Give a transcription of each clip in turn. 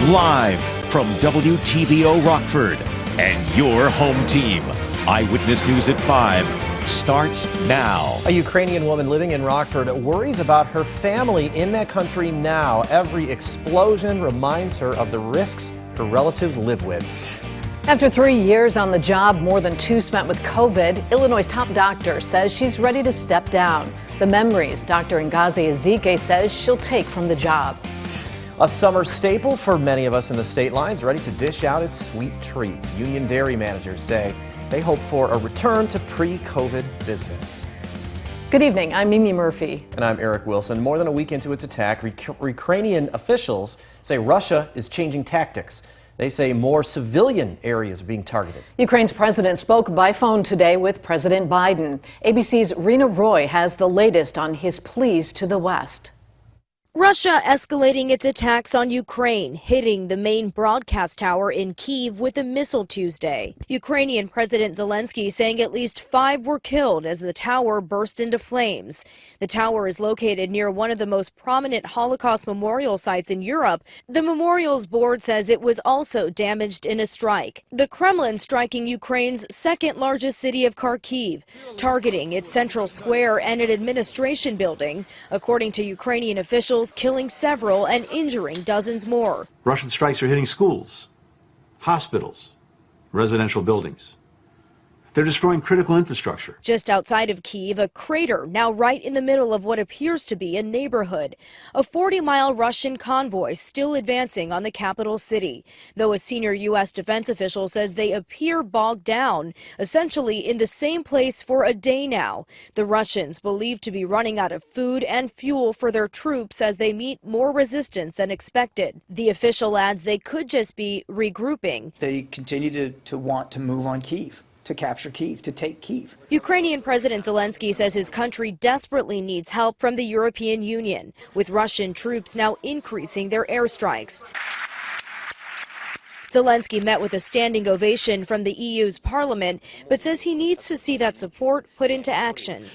Live from WTVO Rockford and your home team. Eyewitness News at 5 starts now. A Ukrainian woman living in Rockford worries about her family in that country now. Every explosion reminds her of the risks her relatives live with. After 3 years on the job, more than 2 spent with COVID, Illinois' top doctor says she's ready to step down. The memories Dr. Ezike says she'll take from the job. A summer staple for many of us in the state line's ready to dish out its sweet treats. Union dairy managers say they hope for a return to pre-COVID business. Good evening, I'm Mimi Murphy. And I'm Eric Wilson. More than a week into its attack, Ukrainian officials say Russia is changing tactics. They say more civilian areas are being targeted. Ukraine's president spoke by phone today with President Biden. ABC's Rena Roy has the latest on his pleas to the West. Russia escalating its attacks on Ukraine, hitting the main broadcast tower in Kyiv with a missile Tuesday. Ukrainian President Zelensky saying at least 5 were killed as the tower burst into flames. The tower is located near one of the most prominent Holocaust memorial sites in Europe. The memorial's board says it was also damaged in a strike. The Kremlin striking Ukraine's second largest city of Kharkiv, targeting its central square and an administration building. According to Ukrainian officials, killing several and injuring dozens more. Russian strikes are hitting schools, hospitals, residential buildings. They're destroying critical infrastructure. Just outside of Kyiv, a crater now right in the middle of what appears to be a neighborhood. A 40-mile Russian convoy still advancing on the capital city, though a senior U.S. defense official says they appear bogged down, essentially in the same place for a day now. The Russians believed to be running out of food and fuel for their troops as they meet more resistance than expected. The official adds they could just be regrouping. They continue to want to move on Kyiv, to capture Kyiv, to take Kyiv. Ukrainian President Zelensky says his country desperately needs help from the European Union, with Russian troops now increasing their airstrikes. Zelensky met with a standing ovation from the EU's parliament, but says he needs to see that support put into action.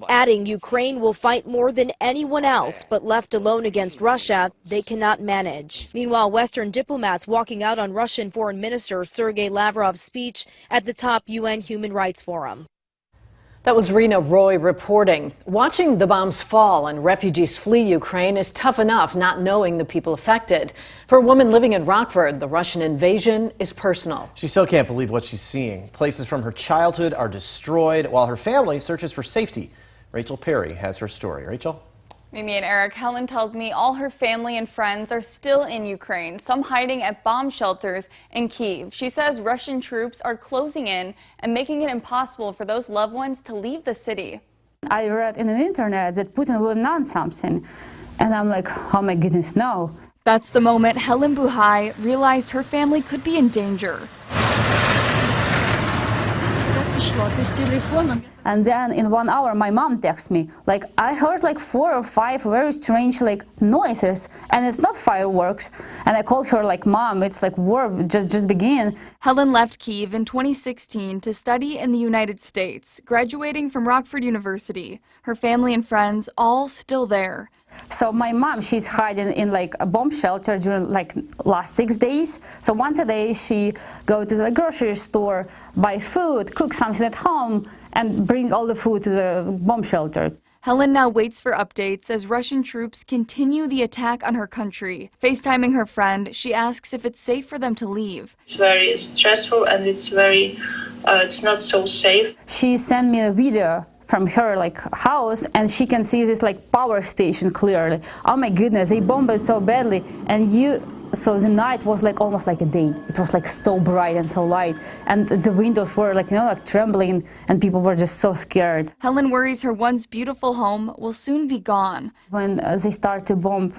Adding Ukraine will fight more than anyone else, but left alone against Russia, they cannot manage. Meanwhile, Western diplomats walking out on Russian Foreign Minister Sergei Lavrov's speech at the top UN Human Rights Forum. That was Rena Roy reporting. Watching the bombs fall and refugees flee Ukraine is tough enough, not knowing the people affected. For a woman living in Rockford, the Russian invasion is personal. She still can't believe what she's seeing. Places from her childhood are destroyed while her family searches for safety. Rachel Perry has her story. Rachel? Mimi and Eric, Helen tells me all her family and friends are still in Ukraine, some hiding at bomb shelters in Kyiv. She says Russian troops are closing in and making it impossible for those loved ones to leave the city. I read in the internet that Putin will announce something, and I'm like, oh my goodness, no. That's the moment Helen Buhai realized her family could be in danger. And then in 1 hour, my mom texts me, like, I heard like 4 or 5 very strange like noises, and it's not fireworks. And I called her like, Mom, it's like war just began. Helen left Kyiv in 2016 to study in the United States, graduating from Rockford University. Her family and friends all still there. So my mom, she's hiding in like a bomb shelter during like last 6 days. So once a day she go to the grocery store, buy food, cook something at home, and bring all the food to the bomb shelter. Helen now waits for updates as Russian troops continue the attack on her country. FaceTiming her friend, she asks if it's safe for them to leave. It's very stressful and it's not so safe. She sent me a video from her like house, and she can see this like power station clearly. Oh my goodness, they bombed it so badly, so the night was like almost like a day. It was like so bright and so light, and the windows were like, like trembling, and people were just so scared. Helen worries her once beautiful home will soon be gone. When they start to bomb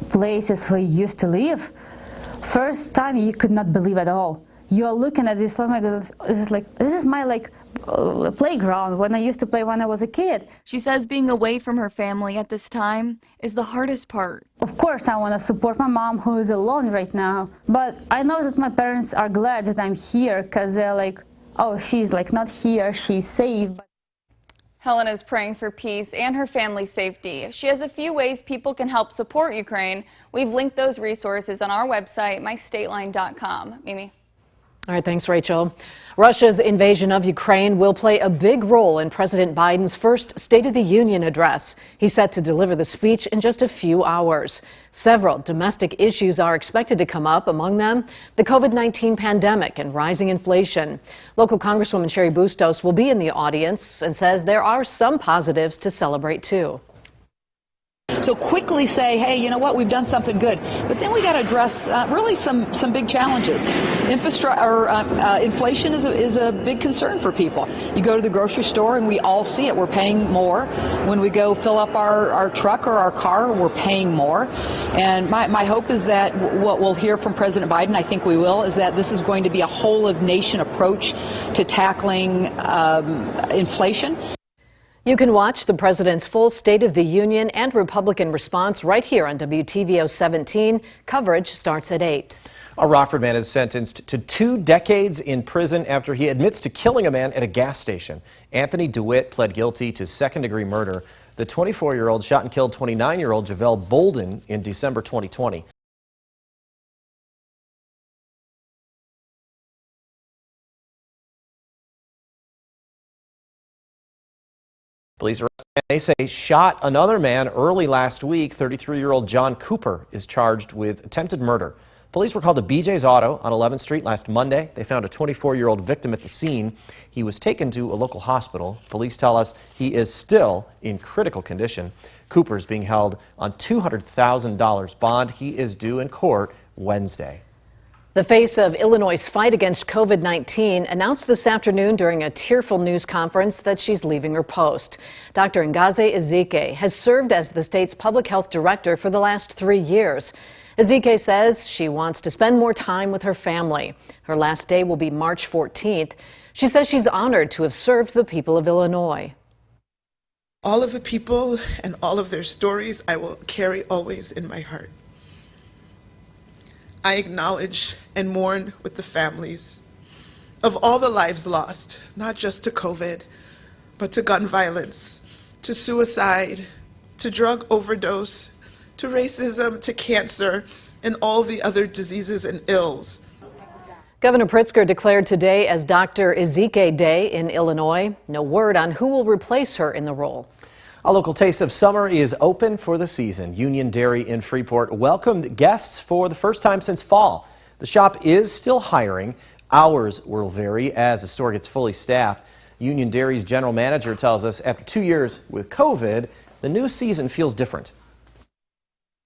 places where you used to live, first time you could not believe at all. You are looking at this, oh my goodness, this is my like playground when I used to play when I was a kid. She says being away from her family at this time is the hardest part. Of course I want to support my mom, who is alone right now, but I know that my parents are glad that I'm here, because they're like, oh, she's like not here, she's safe. Helen is praying for peace and her family's safety. She has a few ways people can help support Ukraine. We've linked those resources on our website, mystateline.com. Mimi. All right, thanks, Rachel. Russia's invasion of Ukraine will play a big role in President Biden's first State of the Union address. He's set to deliver the speech in just a few hours. Several domestic issues are expected to come up, among them the COVID-19 pandemic and rising inflation. Local Congresswoman Sherry Bustos will be in the audience and says there are some positives to celebrate, too. So quickly say, hey, you know what, we've done something good. But then we got to address really some big challenges. Inflation is a big concern for people. You go to the grocery store and we all see it. We're paying more. When we go fill up our truck or our car, we're paying more. And my hope is that what we'll hear from President Biden, I think we will, is that this is going to be a whole of nation approach to tackling inflation. You can watch the president's full State of the Union and Republican response right here on WTVO 17. Coverage starts at 8. A Rockford man is sentenced to 2 decades in prison after he admits to killing a man at a gas station. Anthony DeWitt pled guilty to second-degree murder. The 24-year-old shot and killed 29-year-old Javel Bolden in December 2020. Police arrested him, they say, shot another man early last week. 33-year-old John Cooper is charged with attempted murder. Police were called to BJ's Auto on 11th Street last Monday. They found a 24-year-old victim at the scene. He was taken to a local hospital. Police tell us he is still in critical condition. Cooper is being held on $200,000 bond. He is due in court Wednesday. The face of Illinois' fight against COVID-19 announced this afternoon during a tearful news conference that she's leaving her post. Dr. Ezike has served as the state's public health director for the last 3 years. Ezike says she wants to spend more time with her family. Her last day will be March 14th. She says she's honored to have served the people of Illinois. All of the people and all of their stories I will carry always in my heart. I acknowledge and mourn with the families of all the lives lost, not just to COVID, but to gun violence, to suicide, to drug overdose, to racism, to cancer, and all the other diseases and ills. Governor Pritzker declared today as Dr. Ezike Day in Illinois. No word on who will replace her in the role. A local taste of summer is open for the season. Union Dairy in Freeport welcomed guests for the first time since fall. The shop is still hiring. Hours will vary as the store gets fully staffed. Union Dairy's general manager tells us after 2 years with COVID, the new season feels different.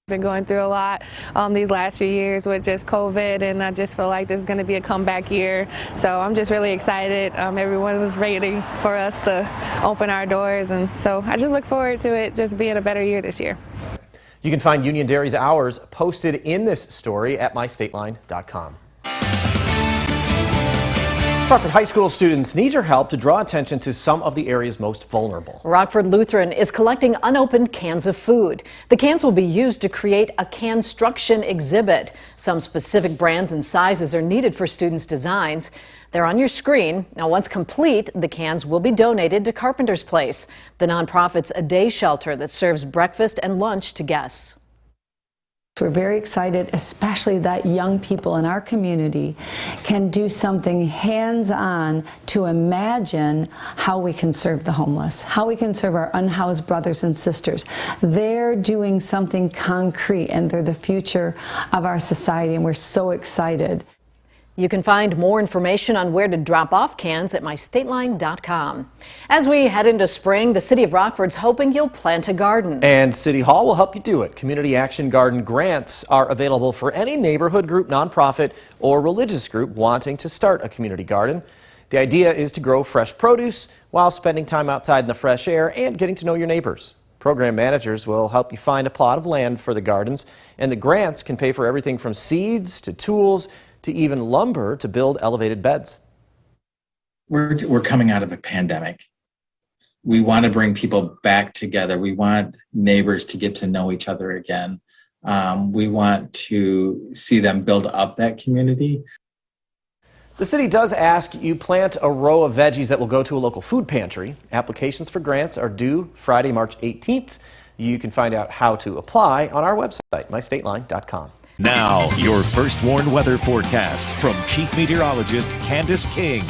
Been going through a lot these last few years with just COVID, and I just feel like this is going to be a comeback year. So I'm just really excited. Everyone was ready for us to open our doors, and so I just look forward to it just being a better year this year. You can find Union Dairy's hours posted in this story at mystateline.com. Rockford High School students need your help to draw attention to some of the area's most vulnerable. Rockford Lutheran is collecting unopened cans of food. The cans will be used to create a construction exhibit. Some specific brands and sizes are needed for students' designs. They're on your screen. Now, once complete, the cans will be donated to Carpenter's Place, the nonprofit's a day shelter that serves breakfast and lunch to guests. We're very excited, especially that young people in our community can do something hands-on to imagine how we can serve the homeless, how we can serve our unhoused brothers and sisters. They're doing something concrete, and they're the future of our society, and we're so excited. You can find more information on where to drop off cans at mystateline.com. As we head into spring, the City of Rockford's hoping you'll plant a garden. And City Hall will help you do it. Community Action Garden grants are available for any neighborhood group, nonprofit, or religious group wanting to start a community garden. The idea is to grow fresh produce while spending time outside in the fresh air and getting to know your neighbors. Program managers will help you find a plot of land for the gardens, and the grants can pay for everything from seeds to tools to even lumber to build elevated beds. We're coming out of a pandemic. We want to bring people back together. We want neighbors to get to know each other again. We want to see them build up that community. The city does ask you plant a row of veggies that will go to a local food pantry. Applications for grants are due Friday, March 18th. You can find out how to apply on our website, mystateline.com. Now, your First Warn weather forecast from Chief Meteorologist Candace King.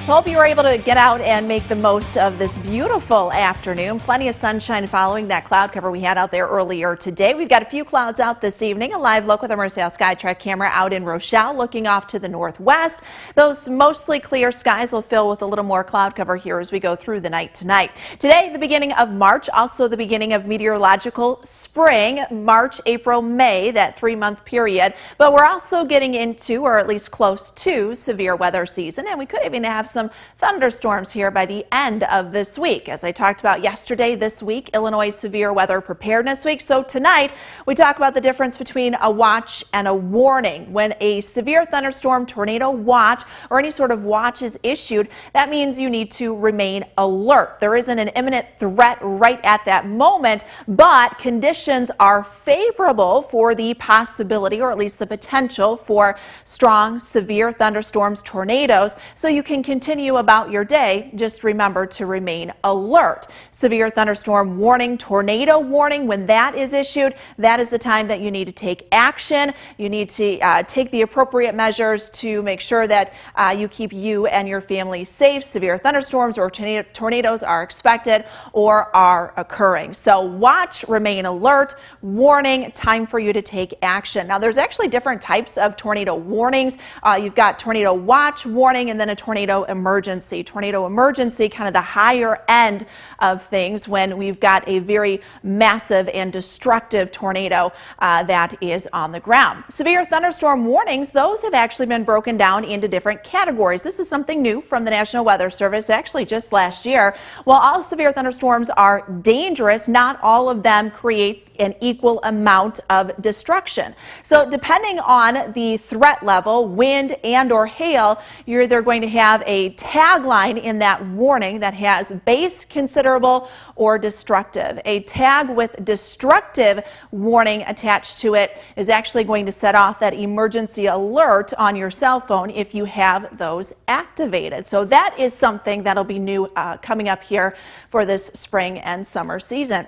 Hope you were able to get out and make the most of this beautiful afternoon. Plenty of sunshine following that cloud cover we had out there earlier today. We've got a few clouds out this evening. A live look with our Merced Skytrack camera out in Rochelle, looking off to the northwest. Those mostly clear skies will fill with a little more cloud cover here as we go through the night tonight. Today, the beginning of March, also the beginning of meteorological spring. March, April, May, that 3-month period. But we're also getting into, or at least close to, severe weather season, and we could even have some thunderstorms here by the end of this week. As I talked about yesterday, this week, Illinois Severe Weather Preparedness Week. So tonight, we talk about the difference between a watch and a warning. When a severe thunderstorm, tornado watch, or any sort of watch is issued, that means you need to remain alert. There isn't an imminent threat right at that moment, but conditions are favorable for the possibility, or at least the potential, for strong, severe thunderstorms, tornadoes, so you can continue about your day. Just remember to remain alert. Severe thunderstorm warning, tornado warning, when that is issued, that is the time that you need to take action. You need to take the appropriate measures to make sure that you keep you and your family safe. Severe thunderstorms or tornadoes are expected or are occurring. So watch, remain alert, warning, time for you to take action. Now, there's actually different types of tornado warnings. You've got tornado watch warning and then a tornado emergency. Tornado emergency, kind of the higher end of things when we've got a very massive and destructive tornado that is on the ground. Severe thunderstorm warnings, those have actually been broken down into different categories. This is something new from the National Weather Service, actually just last year. While all severe thunderstorms are dangerous, not all of them create an equal amount of destruction. So depending on the threat level, wind and or hail, you're either going to have a tagline in that warning that has base, considerable, or destructive. A tag with destructive warning attached to it is actually going to set off that emergency alert on your cell phone if you have those activated. So that is something that'll be new coming up here for this spring and summer season.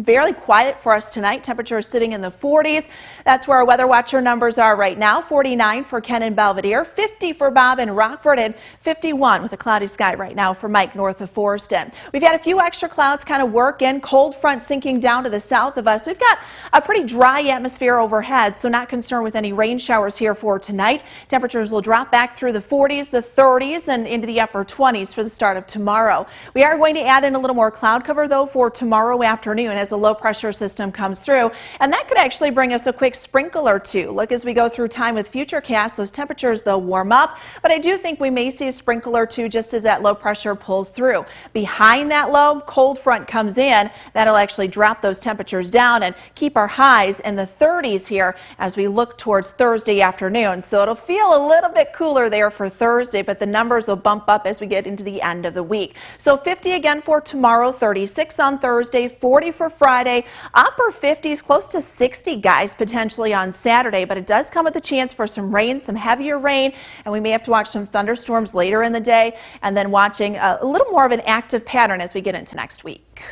Fairly quiet for us tonight. Temperatures sitting in the 40s. That's where our weather watcher numbers are right now. 49 for Ken in Belvedere, 50 for Bob in Rockford, and 51 with a cloudy sky right now for Mike north of Forreston. We've had a few extra clouds kind of work in. Cold front sinking down to the south of us. We've got a pretty dry atmosphere overhead, so not concerned with any rain showers here for tonight. Temperatures will drop back through the 40s, the 30s, and into the upper 20s for the start of tomorrow. We are going to add in a little more cloud cover, though, for tomorrow afternoon as a low pressure system comes through, and that could actually bring us a quick sprinkle or two. Look, as we go through time with Futurecast, those temperatures, they'll warm up, but I do think we may see a sprinkle or two just as that low pressure pulls through. Behind that low, cold front comes in. That'll actually drop those temperatures down and keep our highs in the 30s here as we look towards Thursday afternoon. So it'll feel a little bit cooler there for Thursday, but the numbers will bump up as we get into the end of the week. So 50 again for tomorrow, 36 on Thursday, 40 for Friday, upper 50s, close to 60 guys potentially on Saturday, but it does come with a chance for some rain, some heavier rain, and we may have to watch some thunderstorms later in the day, and then watching a little more of an active pattern as we get into next week.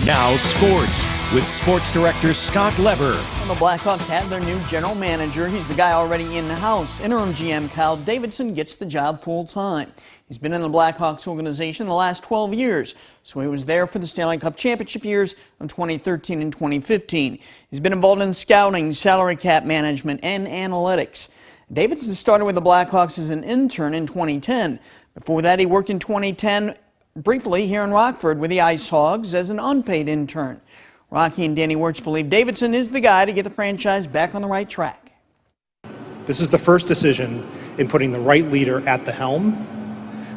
Now sports with Sports Director Scott Lever. Well, the Blackhawks have their new general manager. He's the guy already in the house. Interim GM Kyle Davidson gets the job full-time. He's been in the Blackhawks organization the last 12 years, so he was there for the Stanley Cup championship years of 2013 and 2015. He's been involved in scouting, salary cap management, and analytics. Davidson started with the Blackhawks as an intern in 2010. Before that, he worked in 2010 briefly here in Rockford with the Ice Hogs as an unpaid intern. Rocky and Danny Wirtz believe Davidson is the guy to get the franchise back on the right track. This is the first decision in putting the right leader at the helm,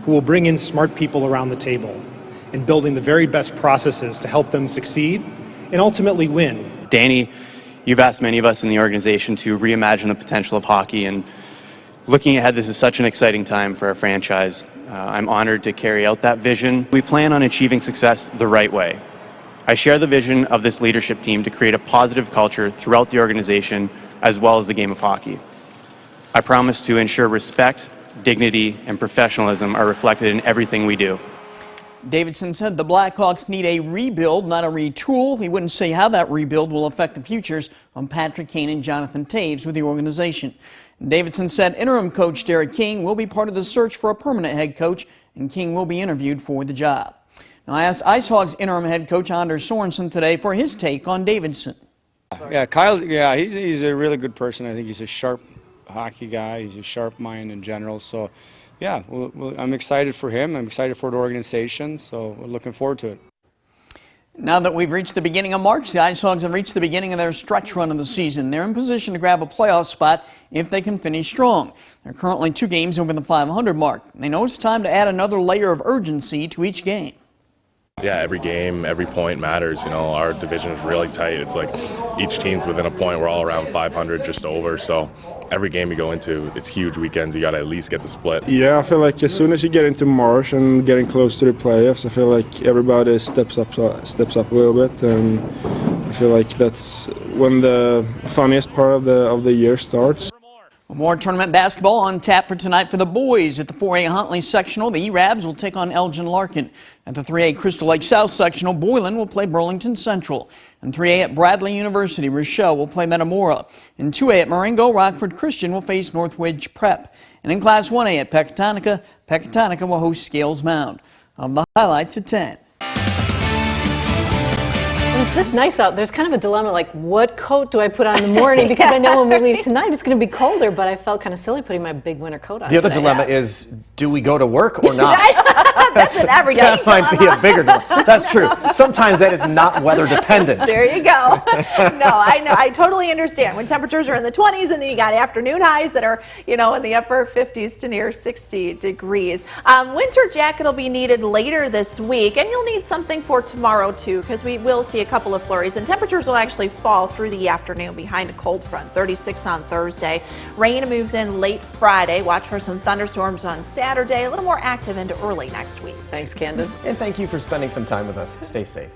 who will bring in smart people around the table and building the very best processes to help them succeed and ultimately win. Danny, you've asked many of us in the organization to reimagine the potential of hockey, and looking ahead, this is such an exciting time for our franchise. I'm honored to carry out that vision. We plan on achieving success the right way. I share the vision of this leadership team to create a positive culture throughout the organization as well as the game of hockey. I promise to ensure respect dignity, and professionalism are reflected in everything we do. Davidson said the Blackhawks need a rebuild, not a retool. He wouldn't say how that rebuild will affect the futures of Patrick Kane and Jonathan Taves with the organization. Davidson said interim coach Derek King will be part of the search for a permanent head coach, and King will be interviewed for the job. Now, I asked IceHogs interim head coach Anders Sorensen today for his take on Davidson. Yeah, Kyle, he's a really good person. I think he's a sharp hockey guy. He's a sharp mind in general. So, yeah, I'm excited for him. I'm excited for the organization. So we're looking forward to it. Now that we've reached the beginning of March, the IceHogs have reached the beginning of their stretch run of the season. They're in position to grab a playoff spot if they can finish strong. They're currently 2 games over the 500 mark. They know it's time to add another layer of urgency to each game. Yeah, every game, every point matters. You know, our division is really tight. It's like each team's within a point. We're all around 500, just over. So every game you go into, it's huge weekends. You got to at least get the split. Yeah, I feel like as soon as you get into March and getting close to the playoffs, I feel like everybody steps up a little bit, and I feel like that's when the funniest part of the year starts. More tournament basketball on tap for tonight for the boys. At the 4A Huntley sectional, the E-Rabs will take on Elgin Larkin. At the 3A Crystal Lake South sectional, Boylan will play Burlington Central. In 3A at Bradley University, Rochelle will play Metamora. In 2A at Marengo, Rockford Christian will face Northwich Prep. And in Class 1A at Pecatonica will host Scales Mound. The highlights at 10. It's this nice out. There's kind of a dilemma, like what coat do I put on in the morning? Because I know when we leave tonight it's going to be colder, but I felt kind of silly putting my big winter coat on. The other dilemma is, do we go to work or not? That's an everyday That might be a bigger dilemma. That's true. Sometimes that is not weather dependent. There you go. No, I know. I totally understand. When temperatures are in the 20s and then you got afternoon highs that are, in the upper 50s to near 60 degrees. Winter jacket will be needed later this week, and you'll need something for tomorrow too, because we will see a couple of flurries, and temperatures will actually fall through the afternoon behind a cold front. 36 on Thursday. Rain moves in late Friday. Watch for some thunderstorms on Saturday. A little more active into early next week. Thanks, Candace. And thank you for spending some time with us. Stay safe.